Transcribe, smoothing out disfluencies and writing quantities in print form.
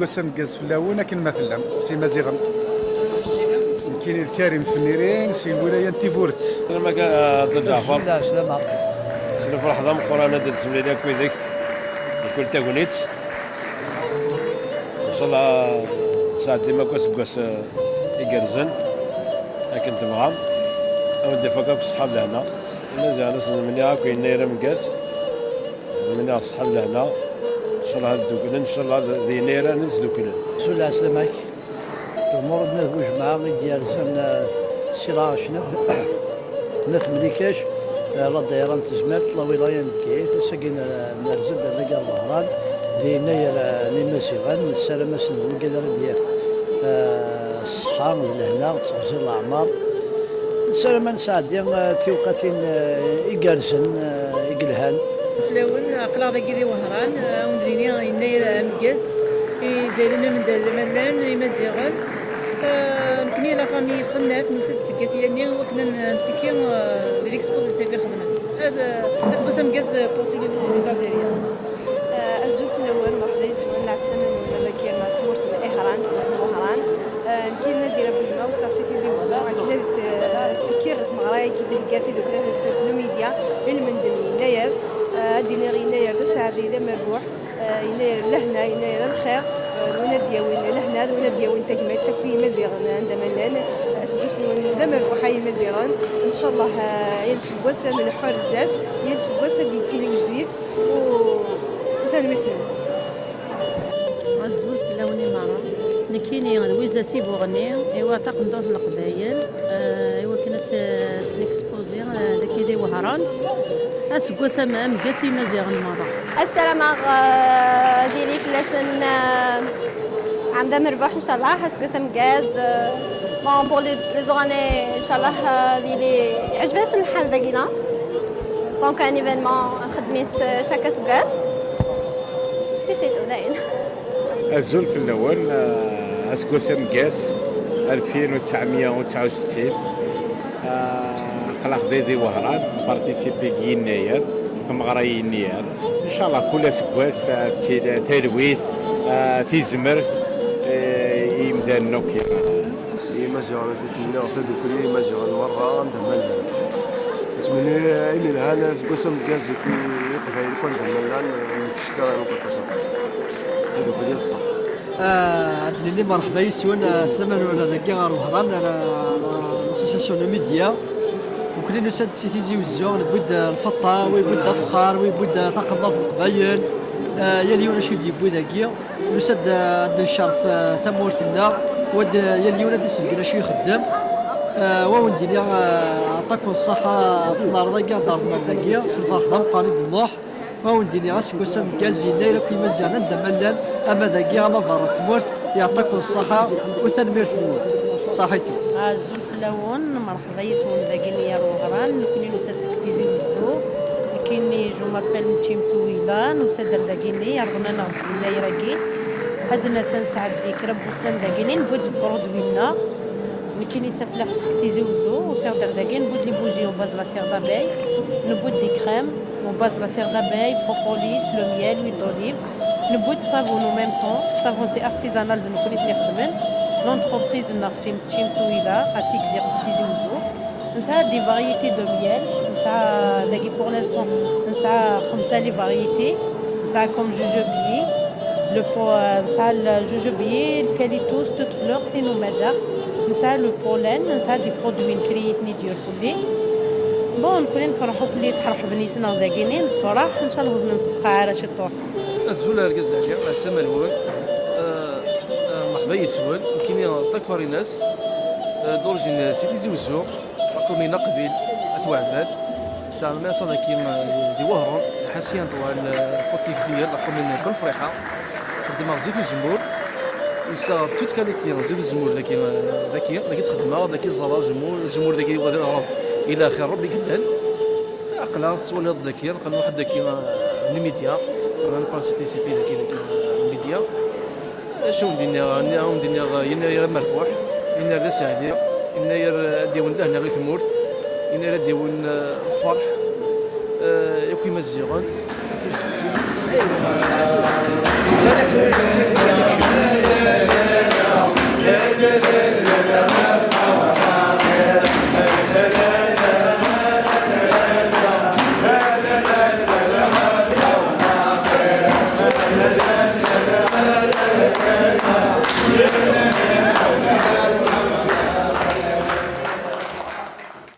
قسم قاس فلاون لكن مثلا سي مزيغن كاين الكريم فنيرين سي ولايه تيفورت ما كان جعفر لا سلامة سلام فرح ضم قرانا ديال السمليه كويديك كل تاكونيت ان شاء الله ساعه ديما كاس يقرزن لكن تبغى اودي فكاك صحاب لهنا مازال من هاك ينير مكاس من اصحاب لهنا ان شاء الله هذوك ان شاء الله ذي نيره نزدوكنا سلام سلامك تمر بنا جماعة ديال سمنا سيرا شنف ناس مليكاش لا دايران تزمات لا ولاية نكيت ساكن نرزد هذاك الظهران دينا يا نمسيغان السلامة سنة القدر ديال الصحة لهنا تغزير الأعمار السلامة نساعدين توقاتين إيكارسن إيكلهان فلاون قلا ذاكي دي وهران وندريني يناير مكاز زايرين من الملان يمزيغن نكوني لا فامي خناف نسد سكافياني وكنا نتيكي ليكسبوزيسيون اللي خدمنا هذا بس مكاز بورتي لي زالجيريان الزوف الأول مرحبا يسمعنا عسلامة ولا كاين تمرت الإهران وهران كاين ندير بالماء وصاتي في زوزو كنا تكير في مغراي كي دلقاتي دوك الميديا المندن يناير دينار يناير ساعة إذا مربوح يناير لهنا يناير الخير وناديا وين لهنا وناديا وين تجمع تكفي مزيغن عندما لان باش ندمر وحي مزيغن ان شاء الله يلسق وسا من حوار الزاد يلسق وسا ديال تيلي جديد وثاني مثل غزول في اللون مرة نكيني ويزا سيبو غني ايوا تقندور القبايل ايوا كانت تنكسبوزي داكي دي وهران اسكو سما مكاسي مزيغن مرة السلامة ديالي في لسن عندها مربوح ان شاء الله اسكو سم غاز بون بور لي زوغاني ان شاء الله اللي عجبها الحال داكينا دونك ان ايفينمون خدميت شاكا سكاز سيتو داين الزول في الاول اسكوسا مكاس 2969 قلق ذي وهران بارتيسيبي يناير في مغراي يناير ان شاء الله كل سكواس تلويث تيزمرت يمدان نوكي مزيغان في تمنى وخذوا كل مزيغان مرة عندهم ملان تمنى إلي الهانا سكوسا مكاس يقفل يكون ملان شكرا لكم هذا كل الصح اللي مرحبا يسون سلمان ولا ذاكي غير الهران لاسوسياسيون ميديا وكلنا نسد سيتيزي وزون بود الفطه ويبود فخار ويبود تقنض القبايل يا اليوم شي ديبو ذاكي نسد الشرف تمورتنا ود يا اليوم ديسلكنا شي يخدم وندير عطاكم الصحه في النهار ذاكي دارنا ذاكي صباح ضم قالي بالله وندير غاسكو سام كازينا الا كي مزيان ندملان اما ذاكي اما برا تمورت يعطيكم الصحه وتنمير تمور صحيتي الزول في اللون مرحبا يسمون ذاكي نيار وغران كاين نسات سكتيزي وزو كاين جو مابيل نتيم سويلان وسادر ذاكيني يرغنا نغد النايراكي خدنا سنسعد ديك رب وسام ذاكيني نبود برودوينا كاين تفلاح سكتيزي وزو وسادر ذاكي نبود لي بوجي وباز لا سير داباي نبود دي كريم وباز لا سير داباي بروبوليس لو ميل ويل دوليف نبود صابون او ميم طون صابون سي ارتيزانال دو نكونيت لي خدمن لونتربريز نارسيم تشيم سويلا اتيك زيرتيزي وزو نسعى دي فاريتي دو ميل نسعى داكي بور لانستون نسعى 5 لي فاريتي نسعى كوم جوجوبي لو بو نسعى الجوجوبي الكاليتوس توت فلور تينومادا نسعى لو بولين نسعى دي برودوي نكريتني ديال كلي بون كلنا نفرحوا كلي صحرح بنيسنا ذاكينين فرح ان شاء الله نسبق على شي طور الزول ركز العشاء مع السماء الهول مرحبا يسول كاين تكفر الناس دورجين سيتيزي وزو كومينا قبيل اتوا عباد ساعه ما صدق كيما دي وهران حسيان طوال كوتيك ديال كومينا كل فريحه خدمه زيت الزمور وسا توت كاليتي زيت الزمور ذاكي تخدمها ذاكي الزرا الزمور ذاكي الى خير ربي قدان عقلها سولي ذاكي نقل واحد ذاكي الميديا انا بارتيسيبي ذاكي الميديا شنو ندير يناير مربوح يناير سعيد يناير ديون لهنا غير تمور يناير ديون فرح يوكي مزيغون لا